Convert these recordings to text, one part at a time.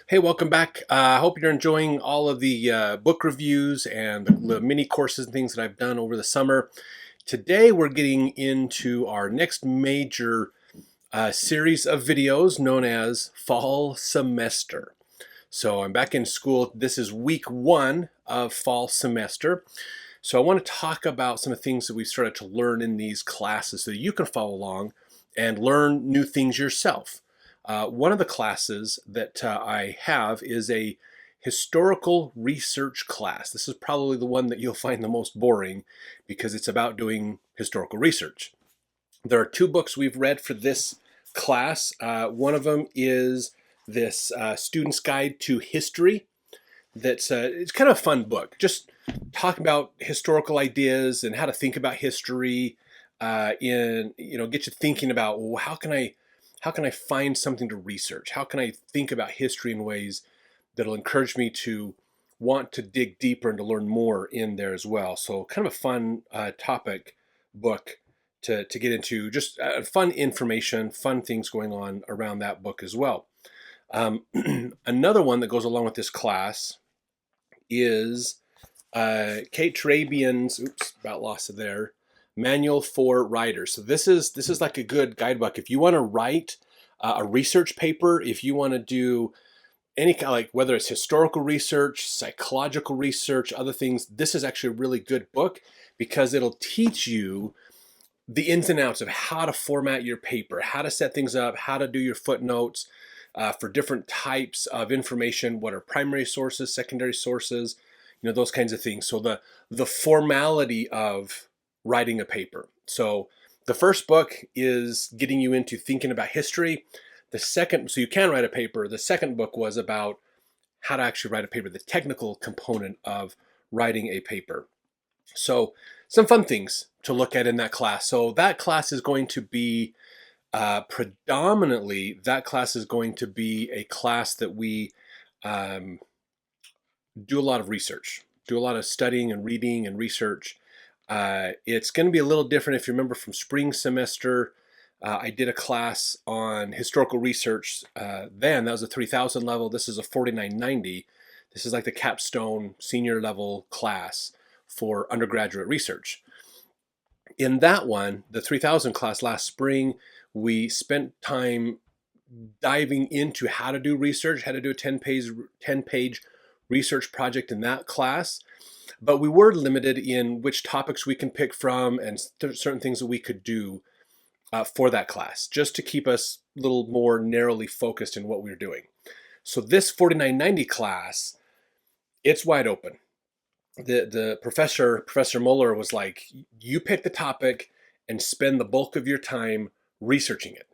Hey, welcome back. I hope you're enjoying all of the book reviews and the mini courses and things that I've done over the summer. Today, we're getting into our next major series of videos known as Fall Semester. So, I'm back in school. This is week one of fall semester. So, I want to talk about some of the things that we've started to learn in these classes so you can follow along and learn new things yourself. One of the classes that I have is a historical research class. This is probably the one that you'll find the most boring because it's about doing historical research. There are two books we've read for this class. One of them is this Student's Guide to History. It's kind of a fun book. Just talking about historical ideas and how to think about history. Get you thinking about, well, how can I find something to research? How can I think about history in ways that'll encourage me to want to dig deeper and to learn more in there as well? So, kind of a fun topic book to get into, just fun information, fun things going on around that book as well. Another one that goes along with this class is Kate Turabian's, oops, about lost it there, Manual for Writers. So this is like a good guidebook if you want to write a research paper, if you want to do any kind, like whether it's historical research, psychological research, other things. This is actually a really good book because it'll teach you the ins and outs of how to format your paper, how to set things up, how to do your footnotes for different types of information. What are primary sources, secondary sources, those kinds of things. So the formality of writing a paper. So the first book is getting you into thinking about history. The second, so you can write a paper. The second book was about how to actually write a paper, the technical component of writing a paper. So some fun things to look at in that class. So that class is going to be predominantly, that class is going to be a class that we um, do a lot of research, do a lot of studying and reading and research. It's going to be a little different if you remember from spring semester. I did a class on historical research then. That was a 3000 level. This is a 4990. This is like the capstone senior level class for undergraduate research. In that one, the 3000 class last spring, we spent time diving into how to do research, how to do a 10-page research project in that class. But we were limited in which topics we can pick from and certain things that we could do for that class, just to keep us a little more narrowly focused in what we were doing. So this 4990 class, it's wide open. The Professor Muller was like, you pick the topic and spend the bulk of your time researching it.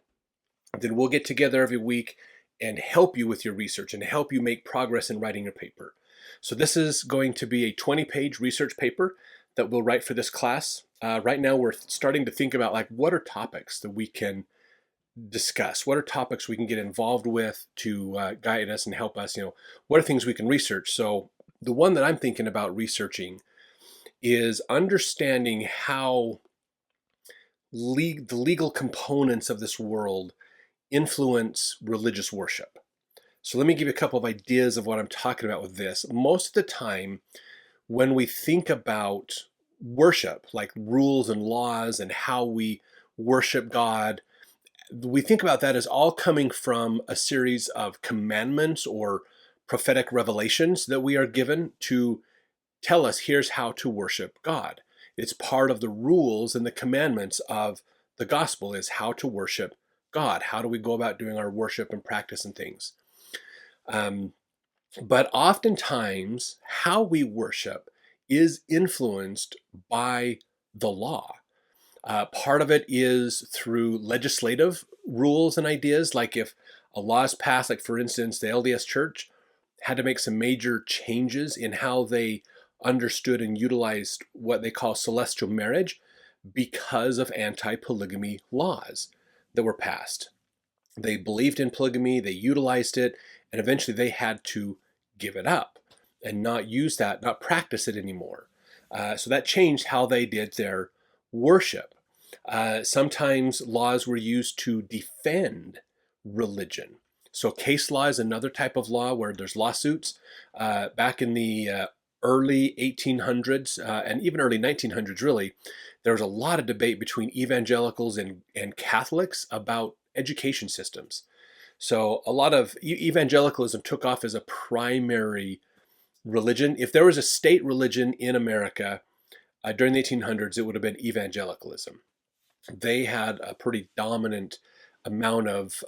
Then we'll get together every week and help you with your research and help you make progress in writing your paper. So this is going to be a 20-page research paper that we'll write for this class. Right now we're starting to think about, like, what are topics that we can discuss? What are topics we can get involved with to guide us and help us? What are things we can research? So the one that I'm thinking about researching is understanding how the legal components of this world influence religious worship. So let me give you a couple of ideas of what I'm talking about with this. Most of the time, when we think about worship, like rules and laws and how we worship God, we think about that as all coming from a series of commandments or prophetic revelations that we are given to tell us here's how to worship God. It's part of the rules and the commandments of the gospel is how to worship God. How do we go about doing our worship and practice and things? Um, but oftentimes, how we worship is influenced by the law. Part of it is through legislative rules and ideas, like if a law is passed, like for instance, the LDS Church had to make some major changes in how they understood and utilized what they call celestial marriage because of anti-polygamy laws that were passed. They believed in polygamy, they utilized it, and eventually they had to give it up and not use that, not practice it anymore. So that changed how they did their worship. Sometimes laws were used to defend religion. So case law is another type of law where there's lawsuits. Back in the early 1800s and even early 1900s, really, there was a lot of debate between evangelicals and Catholics about education systems. So a lot of evangelicalism took off as a primary religion. If there was a state religion in America during the 1800s, it would have been evangelicalism. They had a pretty dominant amount of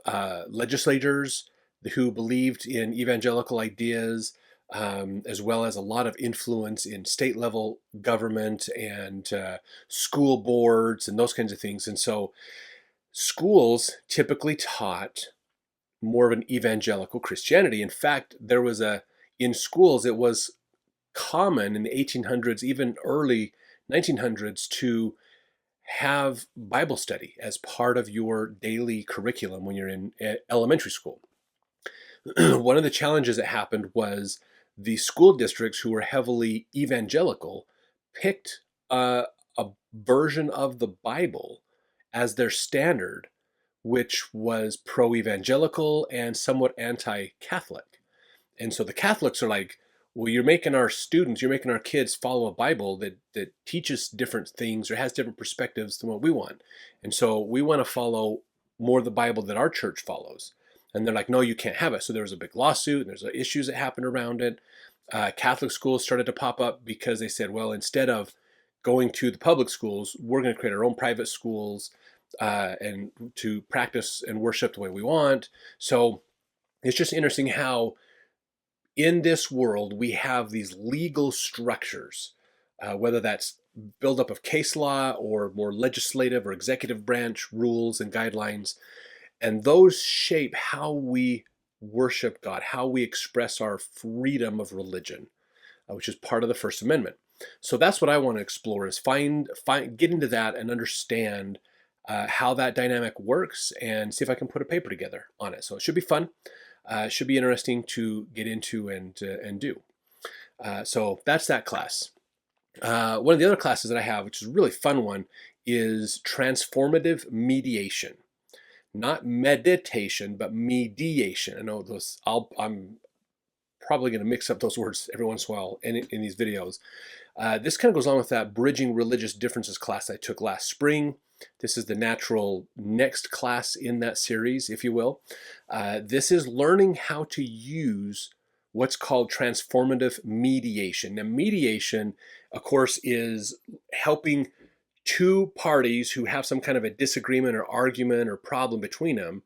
legislators who believed in evangelical ideas, as well as a lot of influence in state level government and school boards and those kinds of things. And so schools typically taught more of an evangelical Christianity. In fact, in schools, it was common in the 1800s, even early 1900s, to have Bible study as part of your daily curriculum when you're in elementary school. One of the challenges that happened was the school districts who were heavily evangelical picked a version of the Bible as their standard, which was pro-evangelical and somewhat anti-Catholic. And so the Catholics are like, well, you're making our kids follow a Bible that teaches different things or has different perspectives than what we want. And so we want to follow more the Bible that our church follows. And they're like, no, you can't have it. So there was a big lawsuit and there's issues that happened around it. Catholic schools started to pop up because they said, well, instead of going to the public schools, we're going to create our own private schools and to practice and worship the way we want. So it's just interesting how in this world we have these legal structures, whether that's buildup of case law or more legislative or executive branch rules and guidelines, and those shape how we worship God, how we express our freedom of religion, which is part of the First Amendment. So that's what I want to explore: is get into that and understand how that dynamic works, and see if I can put a paper together on it. So it should be fun. It should be interesting to get into and do. So that's that class. One of the other classes that I have, which is a really fun one, is transformative mediation. Not meditation, but mediation. I know those. I'm probably going to mix up those words every once in a while in these videos. This kind of goes on with that bridging religious differences class I took last spring. This is the natural next class in that series, if you will. This is learning how to use what's called transformative mediation. Now, mediation, of course, is helping two parties who have some kind of a disagreement or argument or problem between them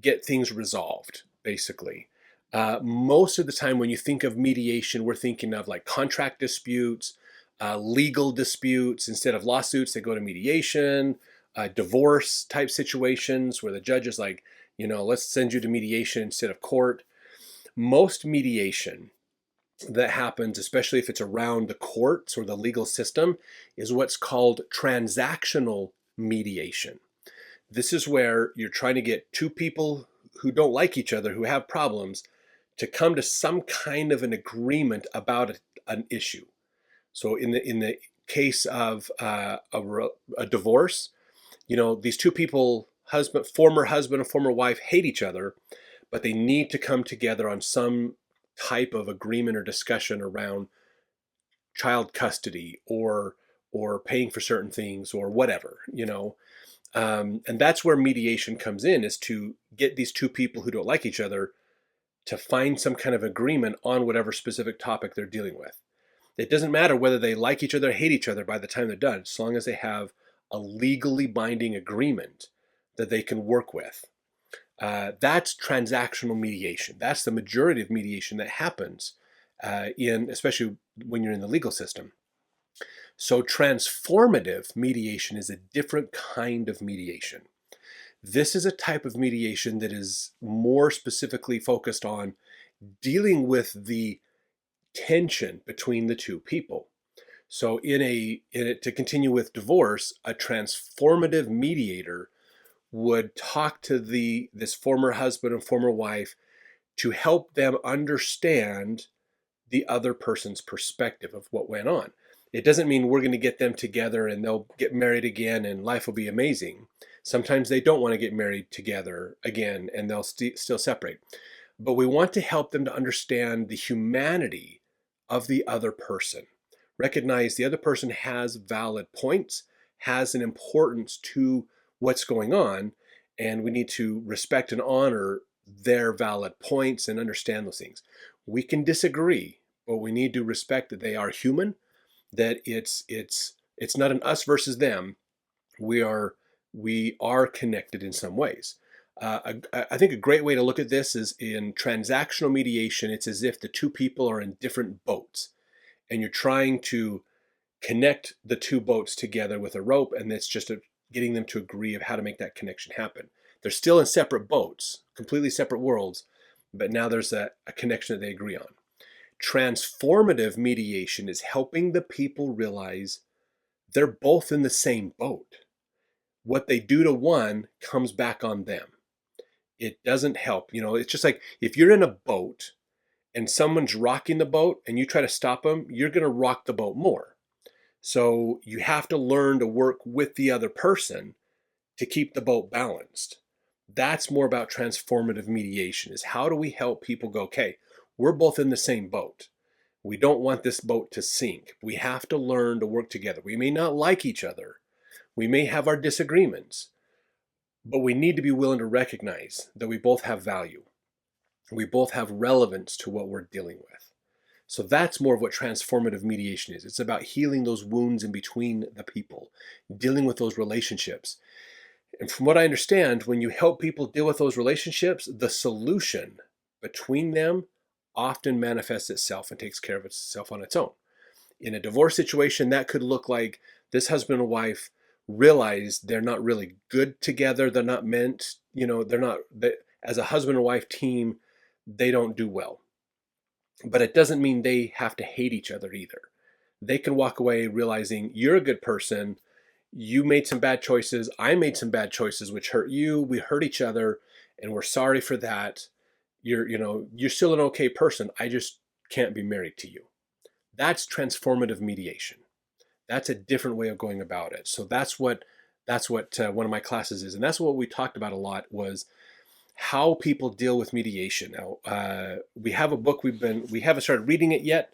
get things resolved, basically. Most of the time when you think of mediation, we're thinking of like contract disputes, legal disputes. Instead of lawsuits, they go to mediation, divorce type situations where the judge is like, let's send you to mediation instead of court. Most mediation that happens, especially if it's around the courts or the legal system, is what's called transactional mediation. This is where you're trying to get two people who don't like each other, who have problems, to come to some kind of an agreement about an issue. So in the case of a divorce, these two people, former husband and former wife, hate each other, but they need to come together on some type of agreement or discussion around child custody or paying for certain things or whatever, and that's where mediation comes in, is to get these two people who don't like each other to find some kind of agreement on whatever specific topic they're dealing with. It doesn't matter whether they like each other or hate each other by the time they're done, as long as they have a legally binding agreement that they can work with. That's transactional mediation. That's the majority of mediation that happens especially when you're in the legal system. So transformative mediation is a different kind of mediation. This is a type of mediation that is more specifically focused on dealing with the tension between the two people. So to continue with divorce, a transformative mediator would talk to this former husband and former wife to help them understand the other person's perspective of what went on. It doesn't mean we're going to get them together and they'll get married again and life will be amazing. Sometimes they don't want to get married together again and they'll still separate. But we want to help them to understand the humanity of the other person. Recognize the other person has valid points, has an importance to what's going on, and we need to respect and honor their valid points and understand those things. We can disagree, but we need to respect that they are human, that it's not an us versus them. We are connected in some ways. I think a great way to look at this is in transactional mediation. It's as if the two people are in different boats, and you're trying to connect the two boats together with a rope, and it's just getting them to agree of how to make that connection happen. They're still in separate boats, completely separate worlds, but now there's a connection that they agree on. Transformative mediation is helping the people realize they're both in the same boat. What they do to one comes back on them. It doesn't help. It's just like if you're in a boat and someone's rocking the boat and you try to stop them, you're going to rock the boat more. So you have to learn to work with the other person to keep the boat balanced. That's more about transformative mediation, is how do we help people go, okay, we're both in the same boat. We don't want this boat to sink. We have to learn to work together. We may not like each other. We may have our disagreements, but we need to be willing to recognize that we both have value. We both have relevance to what we're dealing with. So that's more of what transformative mediation is. It's about healing those wounds in between the people, dealing with those relationships. And from what I understand, when you help people deal with those relationships, the solution between them often manifests itself and takes care of itself on its own. In a divorce situation, that could look like this husband and wife realize they're not really good together. They're not meant, as a husband and wife team, they don't do well. But it doesn't mean they have to hate each other either. They can walk away realizing you're a good person. You made some bad choices. I made some bad choices, which hurt you. We hurt each other, and we're sorry for that. You're still an okay person. I just can't be married to you. That's transformative mediation. That's a different way of going about it. So that's what one of my classes is, and that's what we talked about a lot, was how people deal with mediation. Now, we have a book we haven't started reading it yet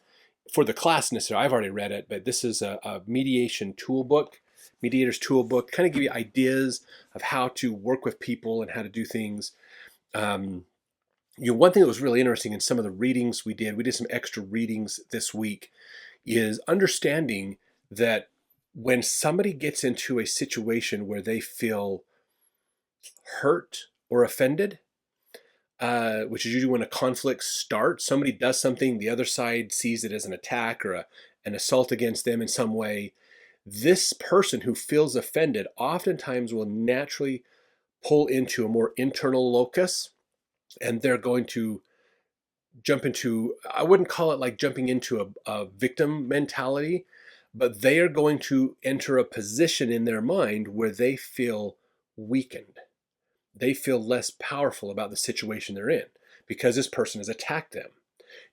for the class necessarily. I've already read it, but this is a mediation tool book, mediator's tool book, kind of give you ideas of how to work with people and how to do things. One thing that was really interesting in some of the readings we did some extra readings this week, is understanding that when somebody gets into a situation where they feel hurt or offended, which is usually when a conflict starts, somebody does something, the other side sees it as an attack or an assault against them in some way. This person who feels offended oftentimes will naturally pull into a more internal locus, and they're going to jump into, I wouldn't call it like jumping into a victim mentality, but they are going to enter a position in their mind where they feel weakened. They feel less powerful about the situation they're in because this person has attacked them.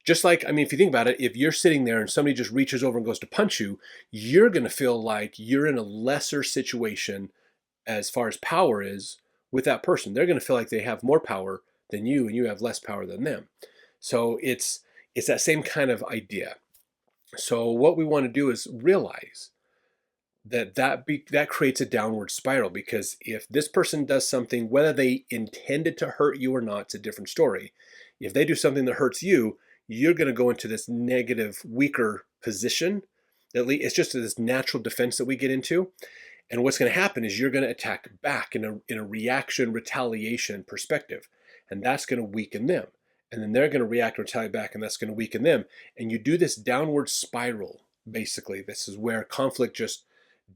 Just like, if you think about it, if you're sitting there and somebody just reaches over and goes to punch you, you're going to feel like you're in a lesser situation as far as power is with that person. They're going to feel like they have more power than you and you have less power than them. So it's that same kind of idea. So what we want to do is realize that creates a downward spiral, because if this person does something, whether they intended to hurt you or not, it's a different story. If they do something that hurts you, you're going to go into this negative, weaker position. At least it's just this natural defense that we get into. And what's going to happen is you're going to attack back in a reaction, retaliation perspective. And that's going to weaken them. And then they're going to react and retaliate back, and that's going to weaken them. And you do this downward spiral, basically. This is where conflict just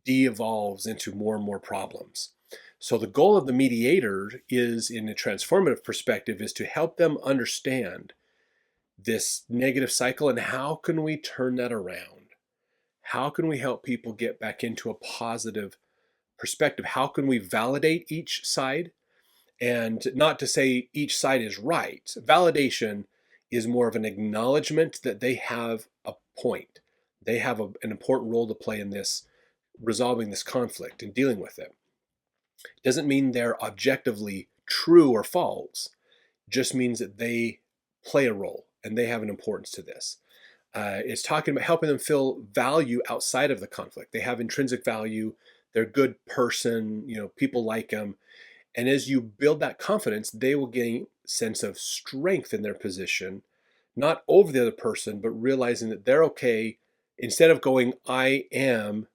de-evolves into more and more problems. So the goal of the mediator is, in a transformative perspective, is to help them understand this negative cycle and how can we turn that around? How can we help people get back into a positive perspective? How can we validate each side? And not to say each side is right. Validation is more of an acknowledgement that they have a point. They have an important role to play in this, resolving this conflict and dealing with it. Doesn't mean they're objectively true or false, just means that they play a role and they have an importance to this. It's talking about helping them feel value outside of the conflict. They have intrinsic value. They're a good person. People like them. And as you build that confidence, they will gain a sense of strength in their position, not over the other person, but realizing that they're okay. Instead of going, I am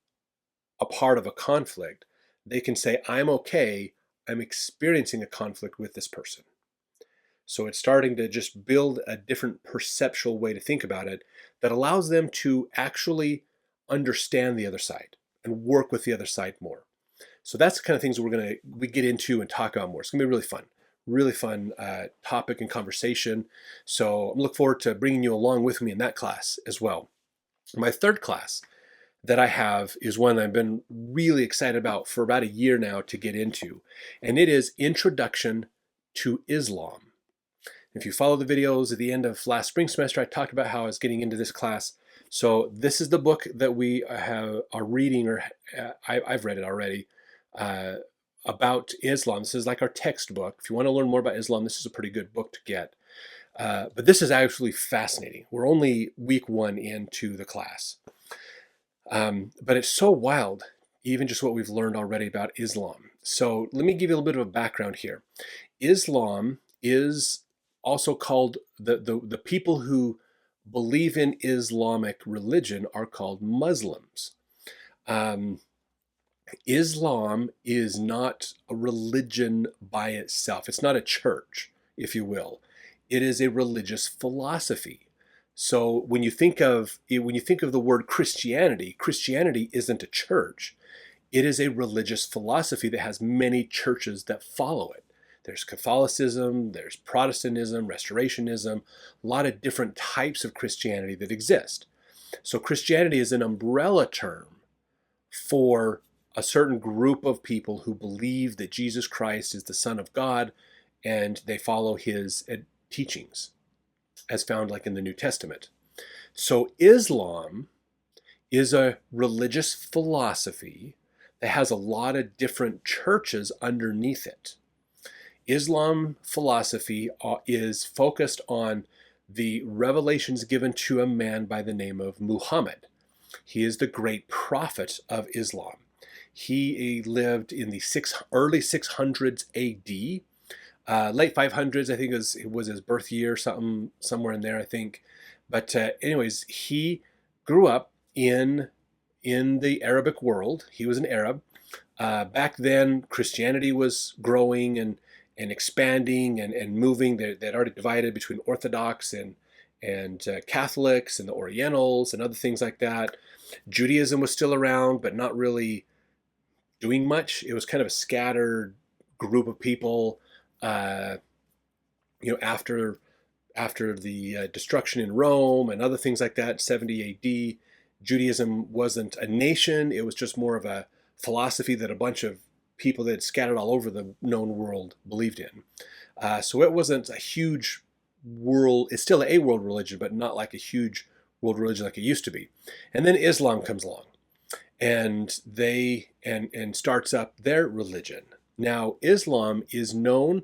a part of a conflict, they can say, I'm okay. I'm experiencing a conflict with this person. So it's starting to just build a different perceptual way to think about it that allows them to actually understand the other side and work with the other side more. So that's the kind of things that we get into and talk about more. It's gonna be really fun topic and conversation. So I'm looking forward to bringing you along with me in that class as well. My third class that I have is one I've been really excited about for about a year now to get into, and it is Introduction to Islam. If you follow the videos at the end of last spring semester, I talked about how I was getting into this class. So this is the book that we are reading, or I've read it already, about Islam. This is like our textbook. If you want to learn more about Islam, this is a pretty good book to get. But this is actually fascinating. We're only week 1 into the class. But it's so wild, even just what we've learned already about Islam. So let me give you a little bit of a background here. Islam is also called, the people who believe in Islamic religion are called Muslims. Islam is not a religion by itself. It's not a church, if you will. It is a religious philosophy. So when you think of the word Christianity, Christianity isn't a church. It is a religious philosophy that has many churches that follow it. There's Catholicism, there's Protestantism, Restorationism, a lot of different types of Christianity that exist. So Christianity is an umbrella term for a certain group of people who believe that Jesus Christ is the Son of God and they follow his teachings as found like in the New Testament. So Islam is a religious philosophy that has a lot of different churches underneath it. Islam philosophy is focused on the revelations given to a man by the name of Muhammad. He is the great prophet of Islam. He lived in the early 600s AD. Late 500s, I think was his birth year, somewhere in there, I think. But anyways, he grew up in the Arabic world. He was an Arab. Back then, Christianity was growing and expanding and moving. They'd already divided between Orthodox and Catholics and the Orientals and other things like that. Judaism was still around, but not really doing much. It was kind of a scattered group of people. After the destruction in Rome and other things like that, 70 AD, Judaism wasn't a nation. It was just more of a philosophy that a bunch of people that had scattered all over the known world believed in. So it wasn't a huge world. It's still a world religion, but not like a huge world religion like it used to be. And then Islam comes along, and and starts up their religion. Now, Islam is known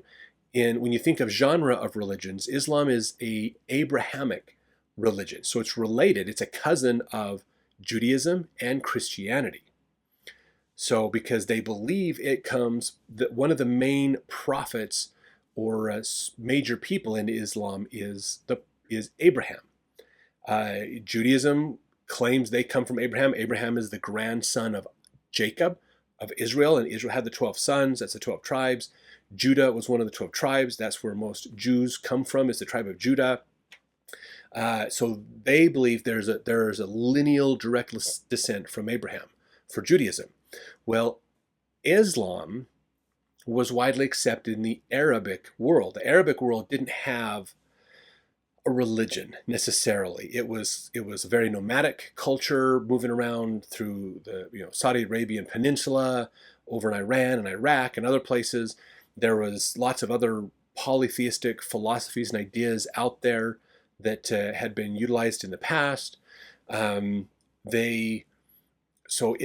when you think of genre of religions, Islam is a Abrahamic religion. So it's related. It's a cousin of Judaism and Christianity. So because they believe it comes, that one of the main prophets or major people in Islam is Abraham. Judaism claims they come from Abraham. Abraham is the grandson of Jacob, of Israel, and Israel had the 12 sons. That's the 12 tribes. Judah was one of the 12 tribes. That's where most Jews come from, is the tribe of Judah. So they believe there's a lineal direct descent from Abraham for Judaism. Well, Islam was widely accepted in the Arabic world. The Arabic world didn't have a religion necessarily. It was a very nomadic culture moving around through the Saudi Arabian Peninsula, over in Iran and Iraq and other places. There was lots of other polytheistic philosophies and ideas out there that had been utilized in the past. So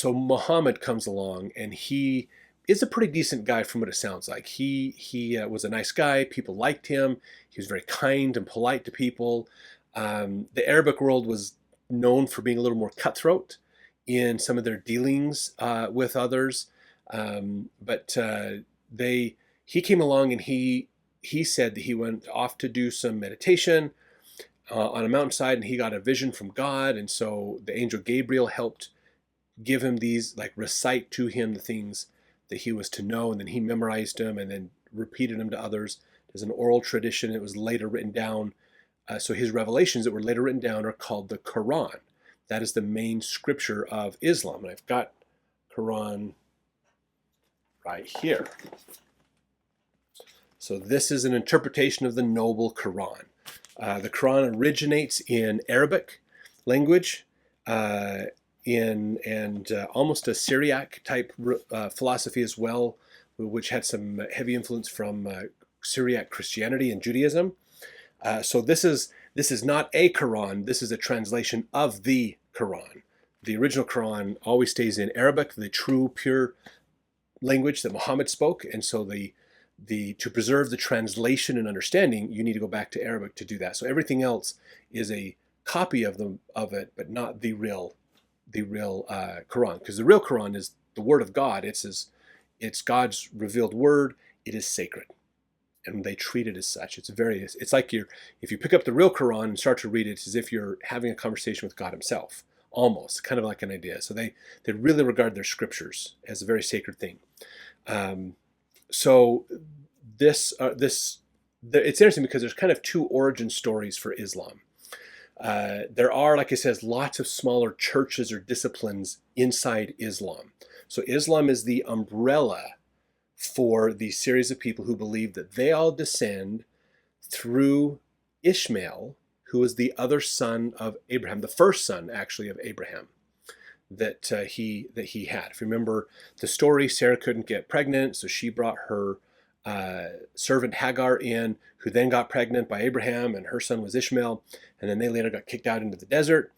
Muhammad comes along, and he is a pretty decent guy from what it sounds like. He was a nice guy. People liked him. He was very kind and polite to people. The Arabic world was known for being a little more cutthroat in some of their dealings with others. But he came along and he said that he went off to do some meditation on a mountainside, and he got a vision from God. And so the angel Gabriel helped give him these, like recite to him the things that he was to know, and then he memorized them and then repeated them to others. There's an oral tradition. It was later written down. So his revelations that were later written down are called the Quran. That is the main scripture of Islam. And I've got Quran right here. So this is an interpretation of the Noble Quran. The Quran originates in Arabic language, and almost a Syriac type philosophy as well, which had some heavy influence from Syriac Christianity and Judaism. So this is not a Quran. This is a translation of the Quran. The original Quran always stays in Arabic, the true, pure language that Muhammad spoke, and so to preserve the translation and understanding, you need to go back to Arabic to do that. So everything else is a copy of it, but not the real Quran, because the real Quran is the Word of God. It's God's revealed word. It is sacred, and they treat it as such. It's like if you pick up the real Quran and start to read it, it's as if you're having a conversation with God Himself, almost kind of like an idea. So they really regard their scriptures as a very sacred thing. So it's interesting because there's kind of two origin stories for Islam. There are, like I said, lots of smaller churches or disciplines inside Islam. So Islam is the umbrella for the series of people who believe that they all descend through Ishmael, who was the other son of Abraham, the first son actually of Abraham that he had. If you remember the story, Sarah couldn't get pregnant, so she brought her servant Hagar in, who then got pregnant by Abraham, and her son was Ishmael, and then they later got kicked out into the desert.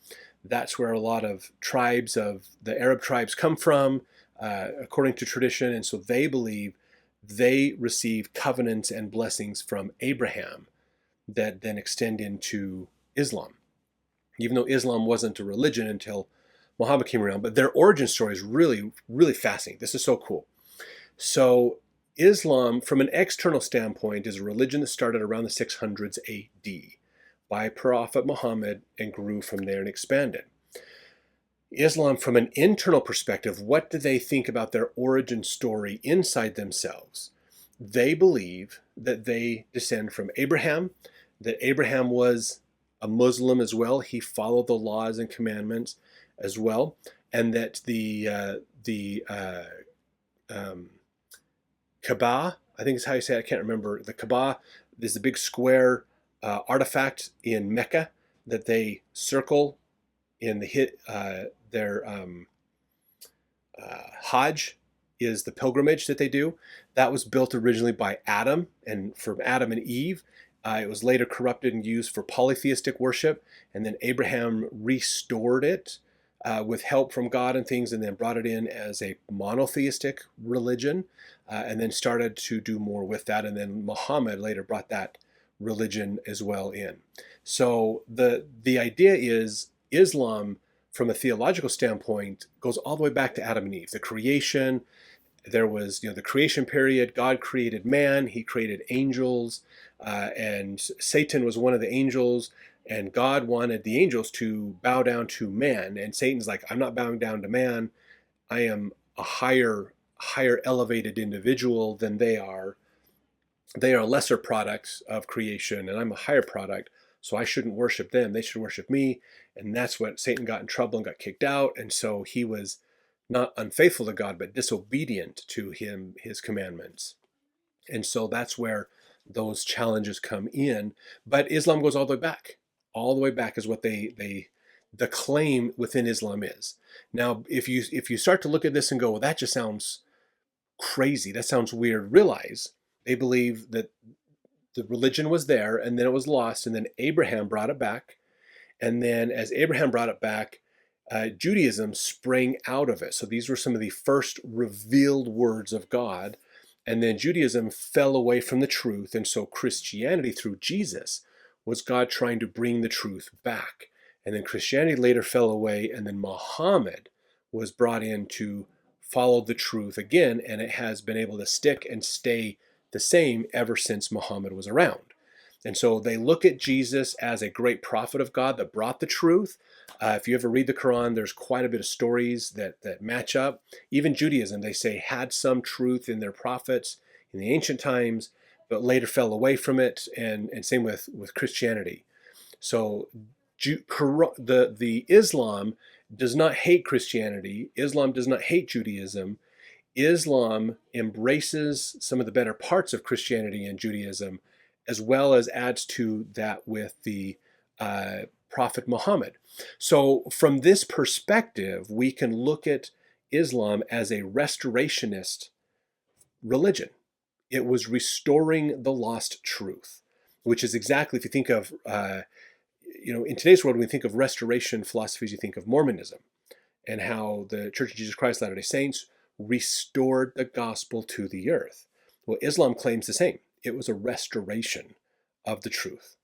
That's where a lot of tribes of the Arab tribes come from, according to tradition, and so they believe they receive covenants and blessings from Abraham that then extend into Islam, even though Islam wasn't a religion until Muhammad came around. But their origin story is really, really fascinating. This is so cool. So Islam, from an external standpoint, is a religion that started around the 600s AD by Prophet Muhammad and grew from there and expanded. Islam, from an internal perspective, what do they think about their origin story inside themselves? They believe that they descend from Abraham, that Abraham was a Muslim as well. He followed the laws and commandments as well, and that the Kaaba, I think is how you say it, I can't remember. The Kaaba is the big square artifact in Mecca that they circle in their Hajj is the pilgrimage that they do. That was built originally by Adam, and from Adam and Eve. It was later corrupted and used for polytheistic worship, and then Abraham restored it with help from God and things, and then brought it in as a monotheistic religion, and then started to do more with that, and then Muhammad later brought that religion as well in. So the idea is Islam, from a theological standpoint, goes all the way back to Adam and Eve, the creation. There was, the creation period. God created man. He created angels, and Satan was one of the angels. And God wanted the angels to bow down to man. And Satan's like, I'm not bowing down to man. I am a higher elevated individual than they are. They are lesser products of creation, and I'm a higher product. So I shouldn't worship them. They should worship me. And that's what Satan got in trouble and got kicked out. And so he was not unfaithful to God, but disobedient to his commandments. And so that's where those challenges come in. But Islam goes all the way back. All the way back is what the claim within Islam is. Now, if you start to look at this and go, well, that just sounds crazy. That sounds weird. Realize they believe that the religion was there and then it was lost, and then Abraham brought it back. And then as Abraham brought it back, Judaism sprang out of it. So these were some of the first revealed words of God. And then Judaism fell away from the truth. And so Christianity through Jesus was God trying to bring the truth back. And then Christianity later fell away. And then Muhammad was brought in to follow the truth again. And it has been able to stick and stay the same ever since Muhammad was around. And so they look at Jesus as a great prophet of God that brought the truth. If you ever read the Quran, there's quite a bit of stories that match up. Even Judaism, they say, had some truth in their prophets in the ancient times, but later fell away from it, and same with Christianity. So the Islam does not hate Christianity. Islam does not hate Judaism. Islam embraces some of the better parts of Christianity and Judaism, as well as adds to that with the Prophet Muhammad. So from this perspective, we can look at Islam as a restorationist religion. It was restoring the lost truth, which is exactly, if you think of, in today's world, when we think of restoration philosophies, you think of Mormonism and how the Church of Jesus Christ of Latter-day Saints restored the gospel to the earth. Well, Islam claims the same. It was a restoration of the truth.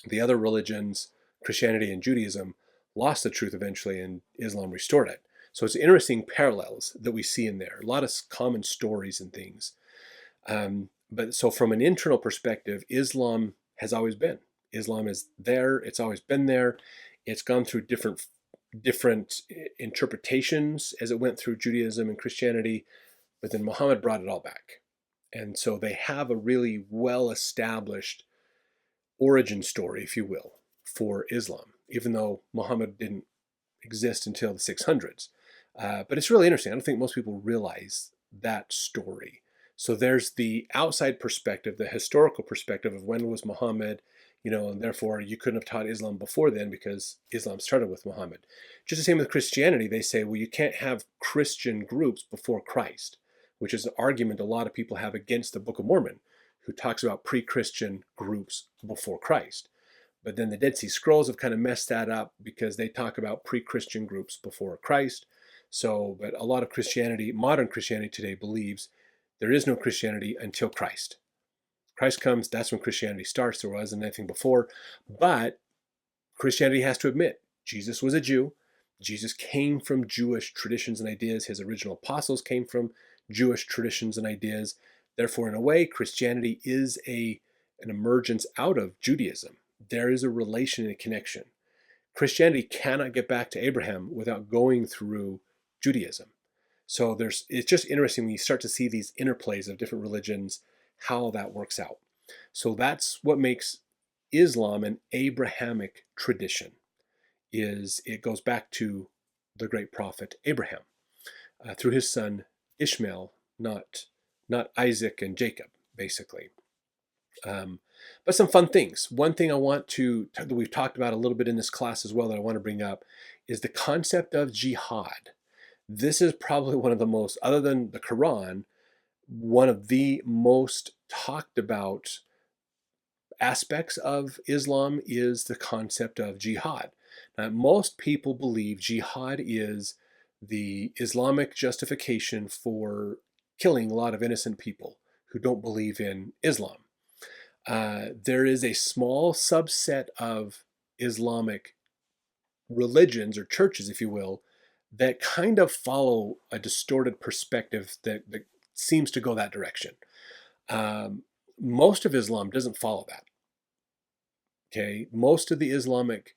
The other religions, Christianity and Judaism, lost the truth eventually, and Islam restored it. So it's interesting parallels that we see in there. A lot of common stories and things. But so from an internal perspective, Islam has always been. Islam is there. It's always been there. It's gone through different interpretations as it went through Judaism and Christianity, but then Muhammad brought it all back. And so they have a really well-established origin story, if you will, for Islam, even though Muhammad didn't exist until the 600s. But it's really interesting. I don't think most people realize that story. So there's the outside perspective, the historical perspective of when was Muhammad, and therefore you couldn't have taught Islam before then because Islam started with Muhammad. Just the same with Christianity. They say, well, you can't have Christian groups before Christ, which is an argument a lot of people have against the Book of Mormon, who talks about pre-Christian groups before Christ. But then the Dead Sea Scrolls have kind of messed that up because they talk about pre-Christian groups before Christ. So, but a lot of Christianity, modern Christianity today, believes there is no Christianity until Christ. Christ comes, that's when Christianity starts. There wasn't anything before. But Christianity has to admit, Jesus was a Jew. Jesus came from Jewish traditions and ideas. His original apostles came from Jewish traditions and ideas. Therefore, in a way, Christianity is an emergence out of Judaism. There is a relation and a connection. Christianity cannot get back to Abraham without going through Judaism. So it's just interesting when you start to see these interplays of different religions, how that works out. So that's what makes Islam an Abrahamic tradition, is it goes back to the great prophet Abraham through his son Ishmael, not Isaac and Jacob, basically. But some fun things. One thing I want that we've talked about a little bit in this class as well that I want to bring up is the concept of jihad. This is probably one of the most, other than the Quran, one of the most talked about aspects of Islam is the concept of jihad. Now, most people believe jihad is the Islamic justification for killing a lot of innocent people who don't believe in Islam. There is a small subset of Islamic religions or churches, if you will, that kind of follow a distorted perspective that seems to go that direction. Most of Islam doesn't follow that. Okay, most of the Islamic,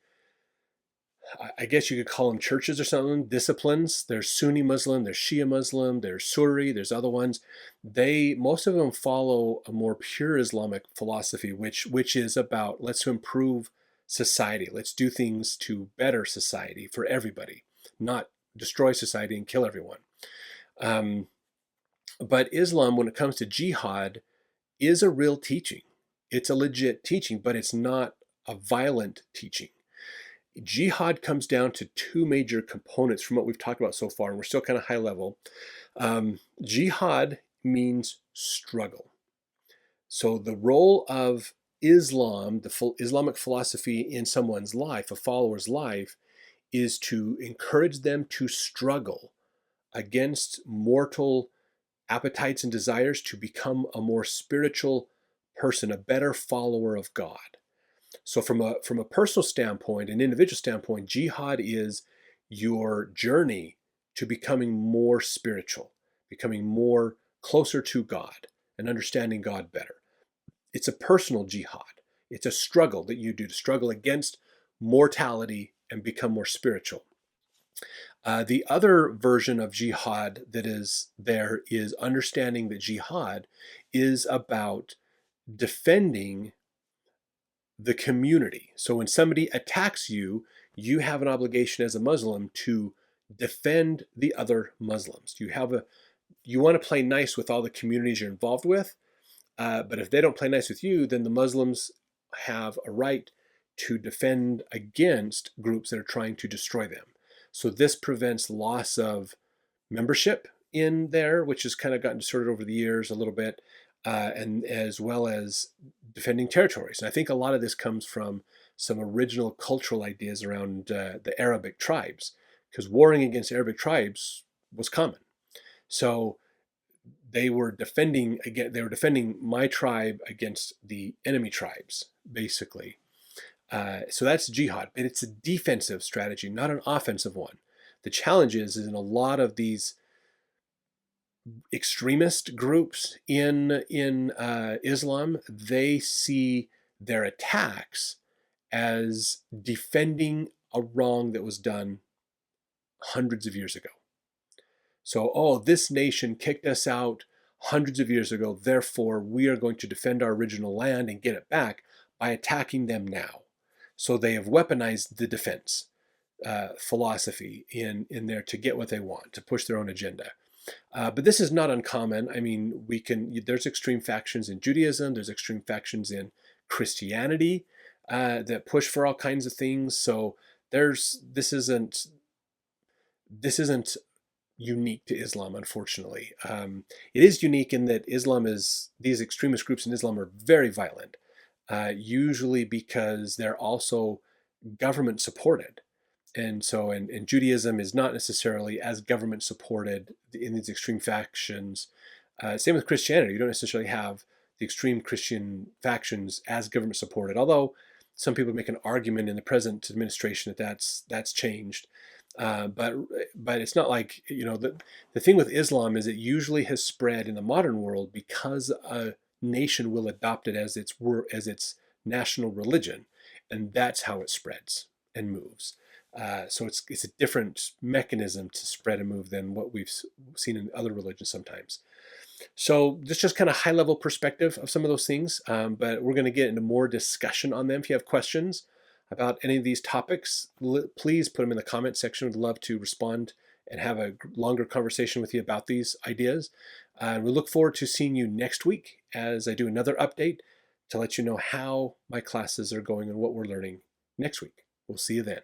I guess you could call them churches or something, disciplines. There's Sunni Muslim, there's Shia Muslim, there's Suri, there's other ones. Most of them follow a more pure Islamic philosophy, which is about let's improve society. Let's do things to better society for everybody, not destroy society and kill everyone. But Islam, when it comes to jihad, is a real teaching. It's a legit teaching, but it's not a violent teaching. Jihad comes down to two major components from what we've talked about so far, and we're still kind of high level. Jihad means struggle. So the role of Islam, the Islamic philosophy in someone's life, a follower's life, is to encourage them to struggle against mortal appetites and desires to become a more spiritual person, a better follower of God. So from a personal standpoint, an individual standpoint, jihad is your journey to becoming more spiritual, becoming more closer to God and understanding God better. It's a personal jihad. It's a struggle that you do to struggle against mortality and become more spiritual. The other version of jihad that is there is understanding that jihad is about defending the community. So when somebody attacks you, you have an obligation as a Muslim to defend the other Muslims. You want to play nice with all the communities you're involved with, but if they don't play nice with you, then the Muslims have a right to defend against groups that are trying to destroy them. So this prevents loss of membership in there, which has kind of gotten distorted over the years a little bit, and as well as defending territories. And I think a lot of this comes from some original cultural ideas around the Arabic tribes, because warring against Arabic tribes was common. So they were defending my tribe against the enemy tribes, basically. So that's jihad, but it's a defensive strategy, not an offensive one. The challenge is in a lot of these extremist groups in Islam, they see their attacks as defending a wrong that was done hundreds of years ago. So, oh, this nation kicked us out hundreds of years ago, therefore we are going to defend our original land and get it back by attacking them now. So they have weaponized the defense philosophy in there to get what they want, to push their own agenda. But this is not uncommon. I mean, there's extreme factions in Judaism, there's extreme factions in Christianity that push for all kinds of things. So this isn't unique to Islam, unfortunately. It is unique in that these extremist groups in Islam are very violent, usually because they're also government supported. And so, and Judaism is not necessarily as government supported in these extreme factions. Same with Christianity. You don't necessarily have the extreme Christian factions as government supported, although some people make an argument in the present administration that that's changed. But it's not like, the thing with Islam is it usually has spread in the modern world because a nation will adopt it as its national religion, and that's how it spreads and moves. So it's a different mechanism to spread and move than what we've seen in other religions sometimes. So this is just kind of high level perspective of some of those things, but we're going to get into more discussion on them. If you have questions about any of these topics, please put them in the comment section. We'd love to respond and have a longer conversation with you about these ideas. We look forward to seeing you next week as I do another update to let you know how my classes are going and what we're learning next week. We'll see you then.